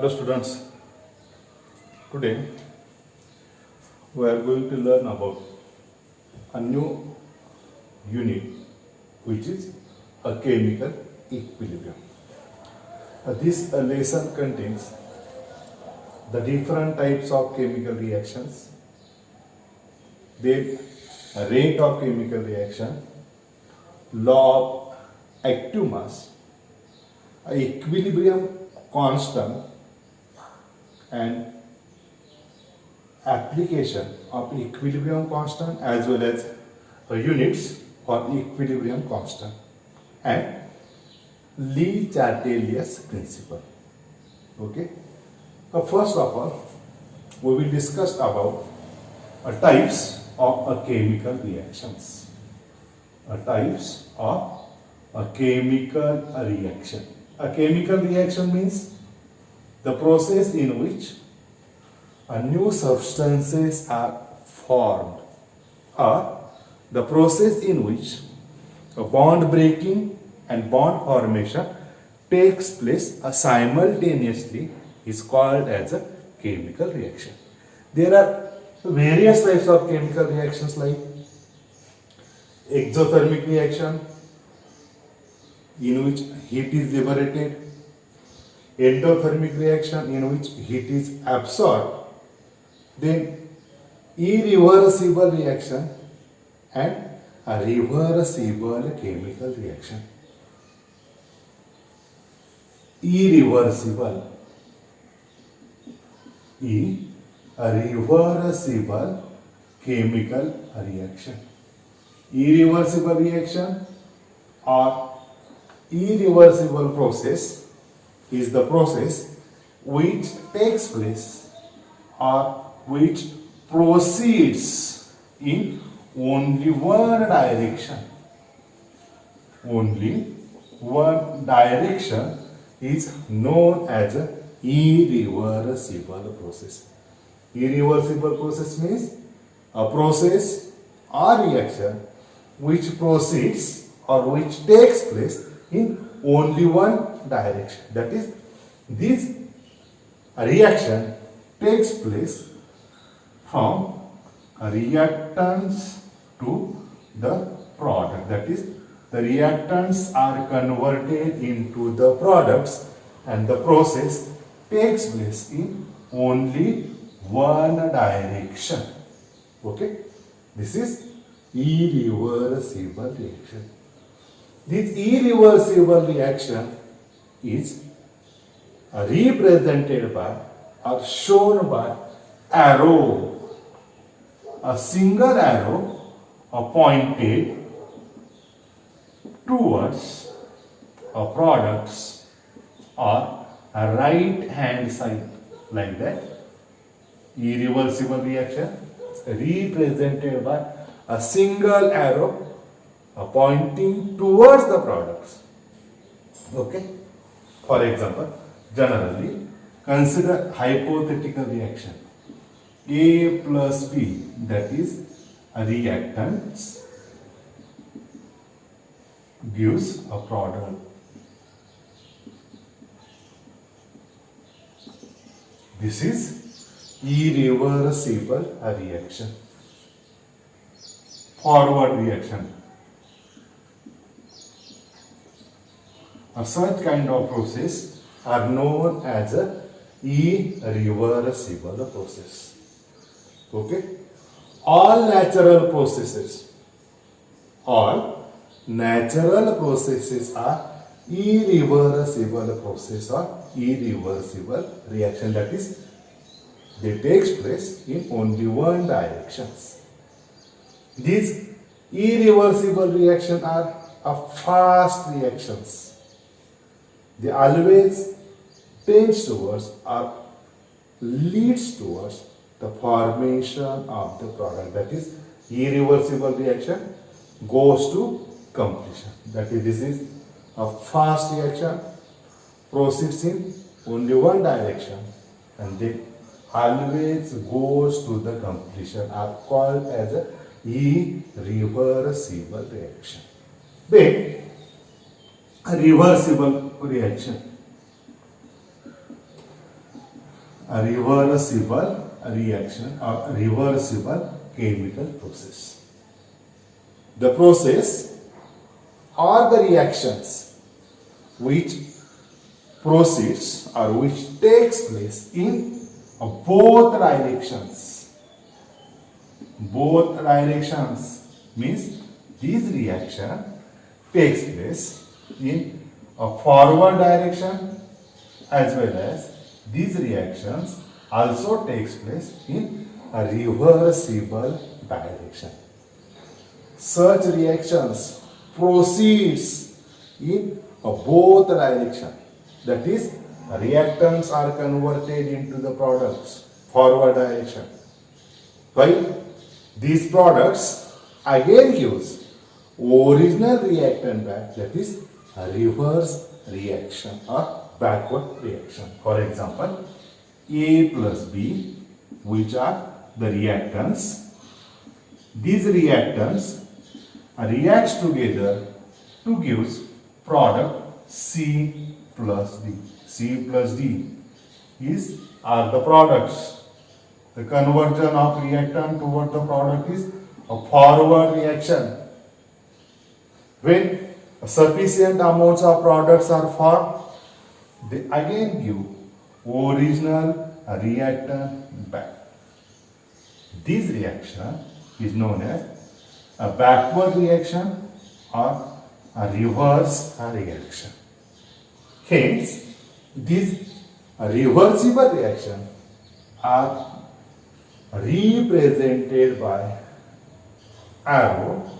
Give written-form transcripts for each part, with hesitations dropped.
Hello students, today we are going to learn about a new unit which is a chemical equilibrium. This lesson contains the different types of chemical reactions, their rate of chemical reaction, law of active mass, equilibrium constant and application of equilibrium constant as well as units for equilibrium constant and Le Chatelier principle. Okay. First of all, we will discuss about types of chemical reactions. Types of a chemical reaction. A chemical reaction means the process in which new substances are formed, or the process in which a bond breaking and bond formation takes place simultaneously is called as a chemical reaction. There are various types of chemical reactions like exothermic reaction, in which heat is liberated, endothermic reaction in which heat is absorbed, then irreversible reaction and a reversible chemical reaction. Irreversible, a reversible chemical reaction. Irreversible reaction or irreversible process is the process which takes place or which proceeds in only one direction. Only one direction is known as an irreversible process. Irreversible process means a process or reaction which proceeds or which takes place in only one direction. That is, this reaction takes place from a reactants to the product. That is, the reactants are converted into the products and the process takes place in only one direction. Okay? This is irreversible reaction. This irreversible reaction is represented by or shown by arrow. A single arrow pointed towards products or a right hand side, like that. Irreversible reaction represented by a single arrow pointing towards the products. Okay? For example, generally consider hypothetical reaction. A plus B, that is a reactants, gives a product. This is irreversible reaction. Forward reaction. Such kind of process are known as a irreversible process. Okay? All natural processes are irreversible process or irreversible reaction. That is, they takes place in only one direction. These irreversible reactions are fast reactions. They always tends towards or leads towards the formation of the product. That is, irreversible reaction goes to completion. That is, this is a fast reaction, proceeds in only one direction and then always goes to the completion, are called as a irreversible reaction. Then a reversible reaction. a reversible reaction or reversible chemical process. The process or the reactions which proceeds or which takes place in both directions. Both directions means this reaction takes place in a forward direction as well as these reactions also takes place in a reversible direction. Such reactions proceeds in both direction. That is, reactants are converted into the products forward direction. While these products again gives original reactant back, that is a reverse reaction or backward reaction. For example, A plus B, which are the reactants. These reactants reacts together to give product C plus D. C plus D are the products. The conversion of reactant toward the product is a forward reaction. When sufficient amounts of products are formed, they again give original reactant back. This reaction is known as a backward reaction or a reverse reaction. Hence, these reversible reactions are represented by arrow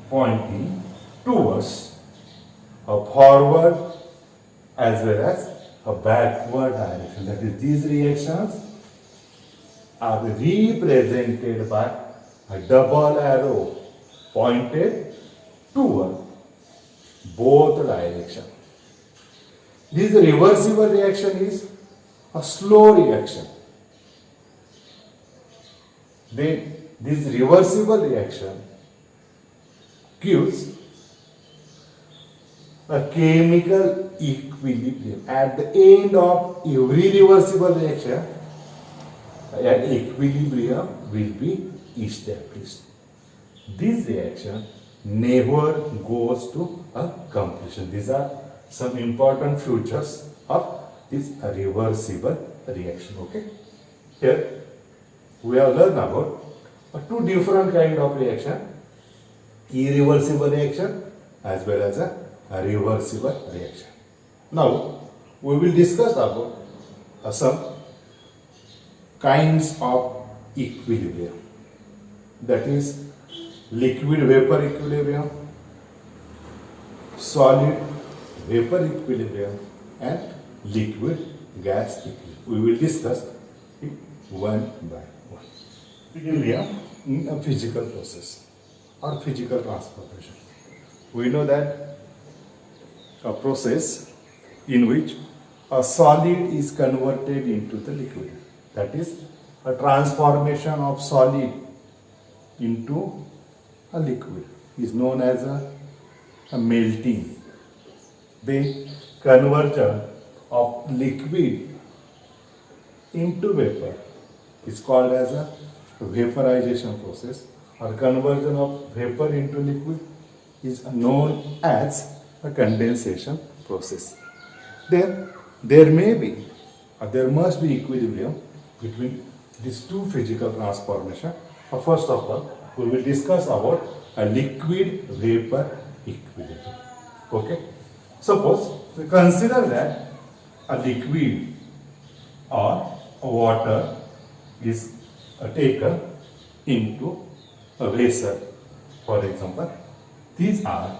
pointing towards a forward as well as a backward direction. That is, these reactions are represented by a double arrow pointed toward both directions. This reversible reaction is a slow reaction. Then this reversible reaction gives a chemical equilibrium. At the end of every reversible reaction, an equilibrium will be established. This reaction never goes to a completion. These are some important features of this reversible reaction. Okay. Here we have learned about two different kind of reaction: irreversible reaction as well as a reversible reaction. Now we will discuss about some kinds of equilibrium. That is liquid vapor equilibrium, solid vapor equilibrium and liquid gas equilibrium. We will discuss it one by one. Equilibrium in a physical process or physical transformation. We know that a process in which a solid is converted into the liquid. That is a transformation of solid into a liquid is known as a melting. The conversion of liquid into vapor is called as a vaporization process, or conversion of vapor into liquid is known as a condensation process. Then there must be equilibrium between these two physical transformations. First of all, we will discuss about a liquid vapor equilibrium. Okay. Suppose we consider that a liquid or water is taken into a vessel. For example, these are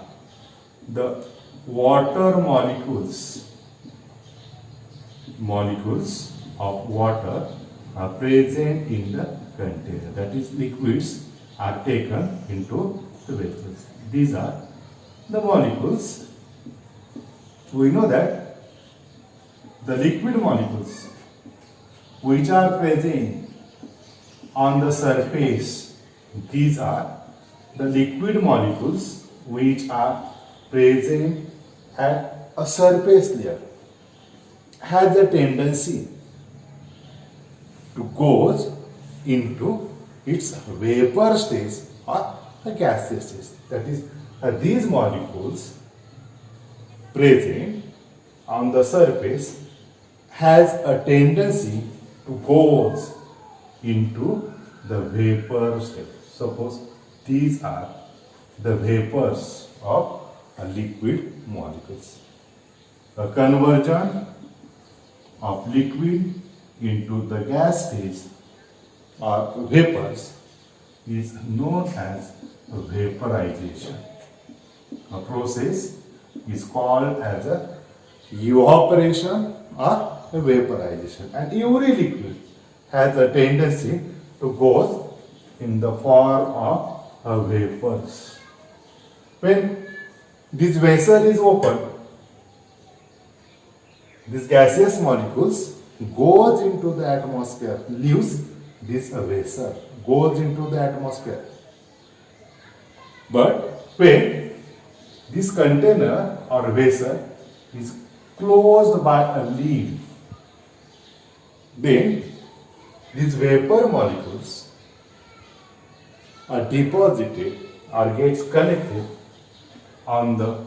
the water molecules of water are present in the container. That is, liquids are taken into the vessels. These are the molecules. We know that the liquid molecules which are present on the surface, these are the liquid molecules which are present at a surface layer, has a tendency to goes into its vapor stage or a gaseous stage. That is, these molecules present on the surface has a tendency to goes into the vapor state. Suppose these are the vapors of a liquid molecules. A conversion of liquid into the gas stage or vapors is known as vaporization. A process is called as a evaporation or a vaporization, and every liquid has a tendency to go in the form of vapors. When this vessel is open, these gaseous molecules goes into the atmosphere, leaves this vessel, goes into the atmosphere. But when this container or vessel is closed by a lid, then these vapor molecules are deposited or gets collected on the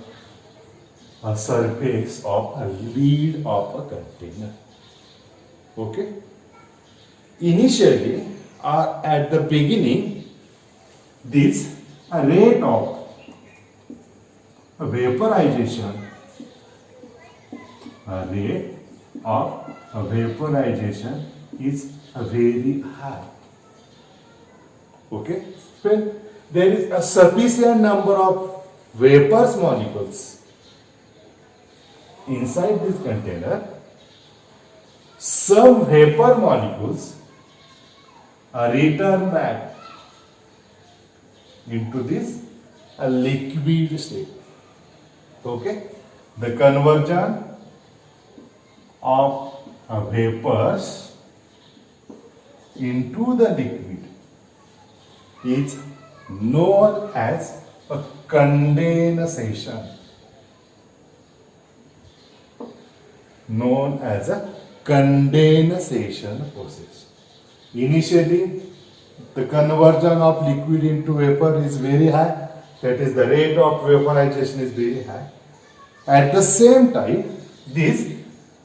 surface of a lid of a container. Okay? Initially or at the beginning, this rate of vaporization is very high. Okay? When there is a sufficient number of vapors molecules inside this container, some vapor molecules are returned back into this liquid state. Okay? The conversion of vapors into the liquid is known as a condensation. Known as a condensation process. Initially, the conversion of liquid into vapor is very high. That is, the rate of vaporization is very high. At the same time, this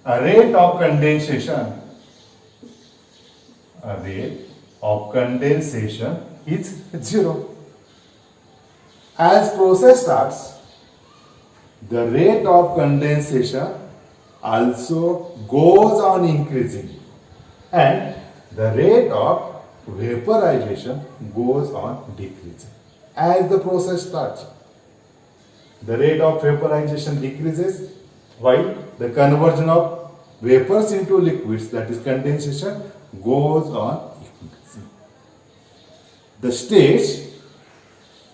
rate of condensation is zero. As process starts, the rate of condensation also goes on increasing, and the rate of vaporization goes on decreasing. As the process starts, the rate of vaporization decreases while the conversion of vapors into liquids, that is condensation, goes on increasing. The stage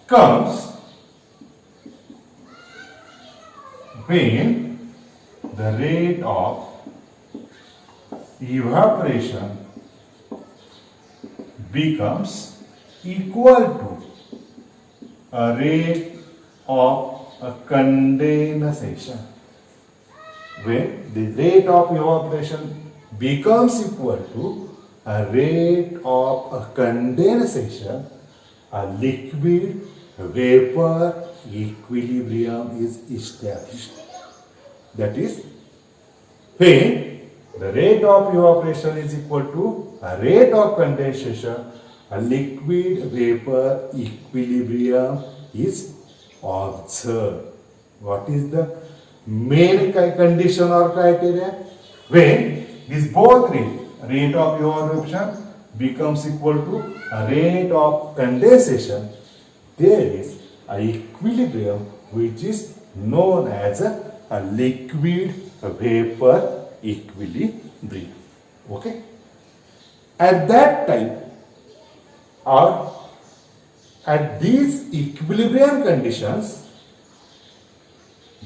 comes when the rate of evaporation becomes equal to a rate of a condensation. When the rate of evaporation becomes equal to a rate of a condensation, a liquid vapor equilibrium is established. That is, when the rate of evaporation is equal to a rate of condensation, a liquid vapor equilibrium is observed. What is the main condition or criteria? When these both rate of evaporation becomes equal to a rate of condensation, there is an equilibrium which is known as a liquid vapor equilibrium. Okay? At that time, or at these equilibrium conditions,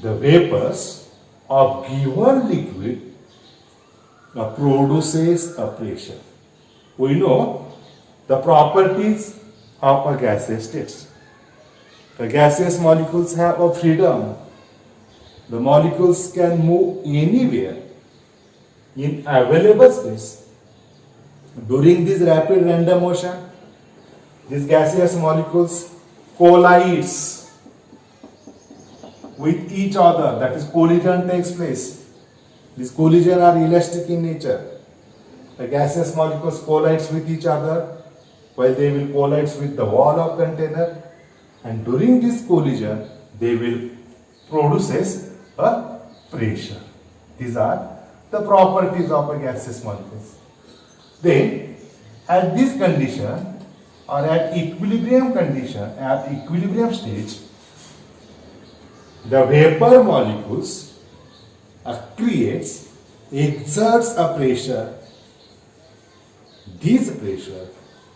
the vapors of given liquid produces a pressure. We know the properties of a gaseous state. The gaseous molecules have a freedom. The molecules can move anywhere in available space. During this rapid random motion, these gaseous molecules collides with each other, that is collision takes place. These collisions are elastic in nature. The gaseous molecules collides with each other while they will collide with the wall of container, and during this collision they will produces a pressure. These are the properties of a gaseous molecules. Then at this condition or at equilibrium condition, at equilibrium stage, the vapor molecules exerts a pressure. This pressure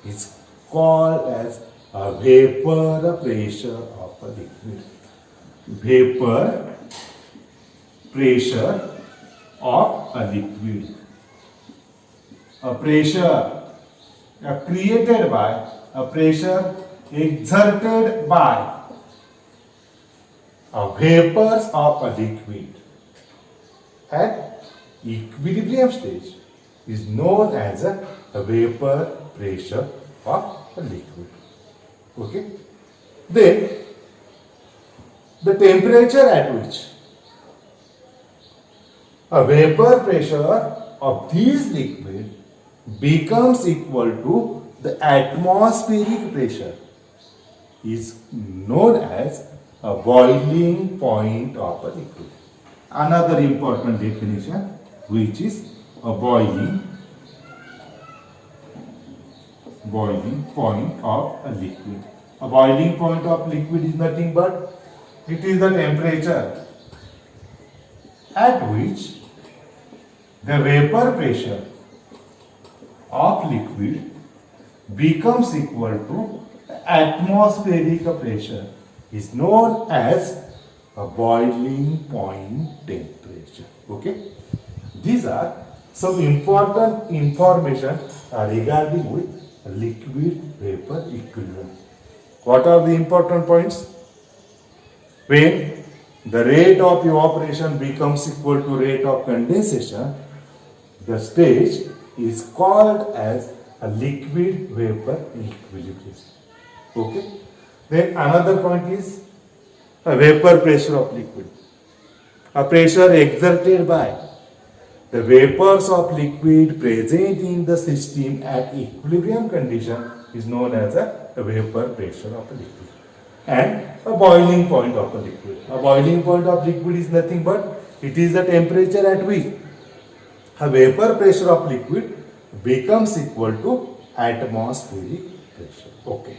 is called as a vapor pressure of a liquid. Vapor pressure of a liquid. A pressure created by, a pressure exerted by a vapors of a liquid at equilibrium stage is known as a vapor pressure of a liquid. Okay? Then the temperature at which a vapor pressure of this liquid becomes equal to the atmospheric pressure is known as a boiling point of a liquid. Another important definition, which is a boiling point of a liquid. A boiling point of liquid is nothing but it is the temperature at which the vapor pressure of liquid becomes equal to atmospheric pressure is known as a boiling point temperature. Okay? These are some important information regarding with liquid vapor equilibrium. What are the important points? When the rate of evaporation becomes equal to rate of condensation, the stage is called as a liquid vapor equilibrium. Okay? Then another point is a vapor pressure of liquid. A pressure exerted by the vapors of liquid present in the system at equilibrium condition is known as a vapor pressure of a liquid. And a boiling point of a liquid. A boiling point of liquid is nothing but it is the temperature at which a vapor pressure of liquid becomes equal to atmospheric pressure. Okay.